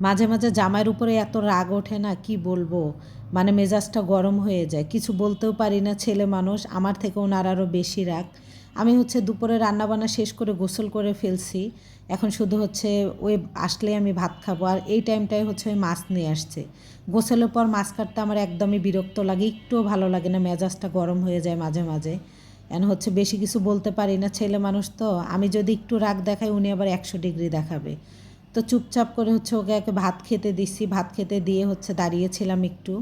মাঝে মাঝে জামাইয়ের উপরে এত রাগ ওঠে না, কি বলবো। মানে মেজাজটা গরম হয়ে যায়, কিছু বলতেও পারি না, ছেলে মানুষ, আমার থেকে ওনার আরও বেশি রাগ। আমি দুপুরে রান্নাবান্না শেষ করে গোসল করে ফেলছি, এখন শুধু ওই আসলে আমি ভাত খাবো। আর এই টাইমটায় ওই মাছ নিয়ে আসছে। গোসলের পর মাছ কাটতে আমার একদমই বিরক্ত লাগে, একটুও ভালো লাগে না, মেজাজটা গরম হয়ে যায় মাঝে মাঝে। এখন বেশি কিছু বলতে পারি না, ছেলে মানুষ তো। আমি যদি একটু রাগ দেখাই, উনি আবার 100 ডিগ্রি দেখাবে। তো চুপচাপ করে ওকে একে ভাত খেতে দিচ্ছি, ভাত খেতে দিয়ে দাঁড়িয়েছিলাম একটু।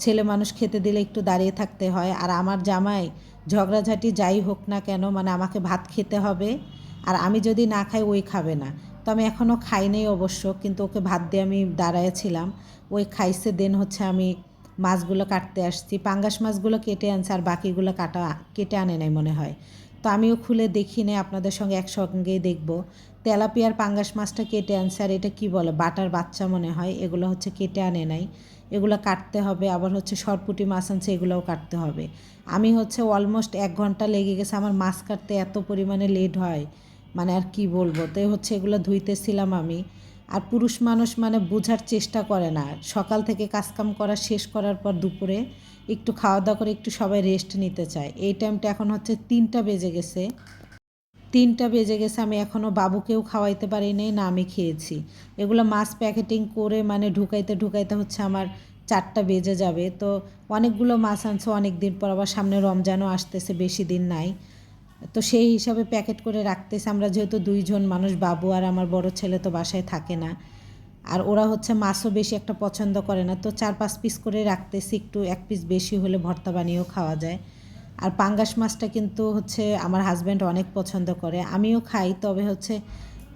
ছেলে মানুষ খেতে দিলে একটু দাঁড়িয়ে থাকতে হয়। আর আমার জামাই ঝগড়াঝাটি যাই হোক না কেন, মানে আমাকে ভাত খেতে হবে। আর আমি যদি না খাই, ওই খাবে না। তো আমি এখনও খাই নাই অবশ্য, কিন্তু ওকে ভাত দিয়ে আমি দাঁড়ায়েছিলাম। ওই খাইছে, দেন আমি মাছগুলো কাটতে আসছি। পাঙ্গাস মাছগুলো কেটে আনছে, আর বাকিগুলো কেটে আনে নাই মনে হয়। তো আমিও খুলে দেখি নাই, আপনাদের সঙ্গে একসঙ্গেই দেখব। তেলাপিয়ার পাঙ্গাস মাছটা কেটে আনছে, আর এটা কি বলে, বাটার বাচ্চা মনে হয়, এগুলো কেটে আনে নাই। এগুলো কাটতে হবে। আবার সরপুঁটি মাছ আনছে, এগুলোও কাটতে হবে। আমি অলমোস্ট 1 ঘন্টা লেগে গেছে আমার মাছ কাটতে, এত পরিমাণে লেট হয়, মানে আর কি বলবো। তো এগুলো ধুইতেছিলাম আমি। আর পুরুষ মানুষ মানে বোঝার চেষ্টা করে না, সকাল থেকে কাজকাম করা শেষ করার পর দুপুরে একটু খাওয়া দাওয়া করে একটু সবাই রেস্ট নিতে চায়। এই টাইমটা এখন 3টা বেজে গেছে। 3টা বেজে গেছে, আমি এখনও বাবুকেও খাওয়াইতে পারি নাই, না আমি খেয়েছি। এগুলো মাছ প্যাকেটিং করে মানে ঢুকাইতে ঢুকাইতে আমার 4টা বেজে যাবে। তো অনেকগুলো মাছ আনছে অনেক দিন পর, আবার সামনে রমজানও আসতেছে, বেশি দিন নাই। তো সেই হিসাবে প্যাকেট করে রাখতেছে। আমরা যেহেতু 2জন মানুষ, বাবু আর আমার বড় ছেলে তো বাসায় থাকে না। আর ওরা মাছও বেশি একটা পছন্দ করে না, তো 4-5 পিস করে রাখতেছি, একটু 1 পিস বেশি হলে ভর্তা বানিয়েও খাওয়া যায়। আর পাঙ্গাস মাছটা কিন্তু আমার হাজব্যান্ড অনেক পছন্দ করে, আমিও খাই। তবে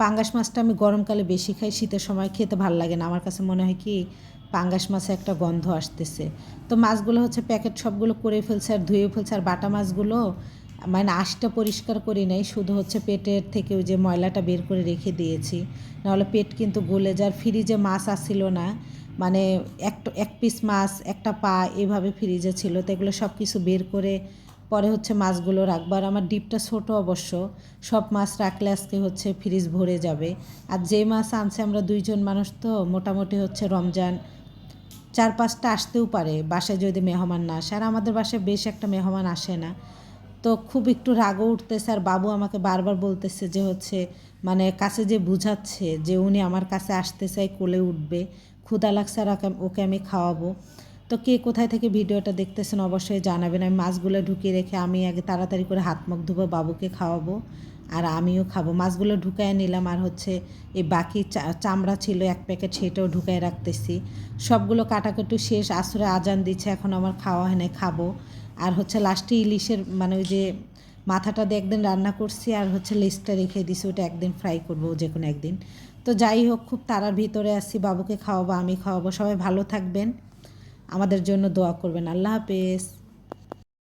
পাঙ্গাস মাছটা আমি গরমকালে বেশি খাই, শীতের সময় খেতে ভালো লাগে না। আমার কাছে মনে হয় কি, পাঙ্গাস মাছে একটা গন্ধ আসতেছে। তো মাছগুলো প্যাকেট সবগুলো করে ফেলছে আর ধুয়ে ফেলছে। আর বাটা মাছগুলো মানে আঁশটা পরিষ্কার করি নাই, শুধু পেটের থেকে ওই যে ময়লাটা বের করে রেখে দিয়েছি, নাহলে পেট কিন্তু গলে যায়। ফ্রিজে মাছ আসছিল না, মানে 1 পিস মাছ, একটা পা এভাবে ফ্রিজে ছিল। তো এগুলো সব কিছু বের করে পরে মাছগুলো রাখবো। আর আমার ডিপটা ছোট অবশ্য, সব মাছ রাখলে আজকে ফ্রিজ ভরে যাবে। আর যে মাছ আনছে, আমরা 2জন মানুষ তো, মোটামুটি রমজান 4-5টা আসতেও পারে বাসায়, যদি মেহমান না আসে। আর আমাদের বাসায় বেশ একটা মেহমান আসে না। তো খুব একটু রাগও উঠতেছে। আর বাবু আমাকে বারবার বলতেছে যে মানে কাছে যে বুঝাচ্ছে যে উনি আমার কাছে আসতে চাই, কোলে উঠবে, ক্ষুধা লাগছে, আর ওকে আমি খাওয়াবো। তো কে কোথায় থেকে ভিডিওটা দেখতেছেন অবশ্যই জানাবেন। আমি মাছগুলো ঢুকিয়ে রেখে আমি আগে তাড়াতাড়ি করে হাত মুখ ধুবো, বাবুকে খাওয়াবো, আর আমিও খাবো। মাছগুলো ঢুকায় নিলাম। আর এই বাকি চামড়া ছিল 1 প্যাকেট, সেটাও ঢুকায় রাখতেছি। সবগুলো কাটাকুটি শেষ, আসরে আজান দিচ্ছে, এখন আমার খাওয়া হয় না, খাবো। আর লাস্টে ইলিশের মানে ওই যে মাথাটা দিয়ে একদিন রান্না করছি, আর লেজটা রেখে দিছি, ওটা একদিন ফ্রাই করবো যে কোনো একদিন। তো যাই হোক, খুব তাড়ার ভিতরে আসছি, বাবুকে খাওয়াবো, আমি খাওয়াবো। সবাই ভালো থাকবেন, আমাদের জন্য দোয়া করবেন। আল্লাহ হাফেজ।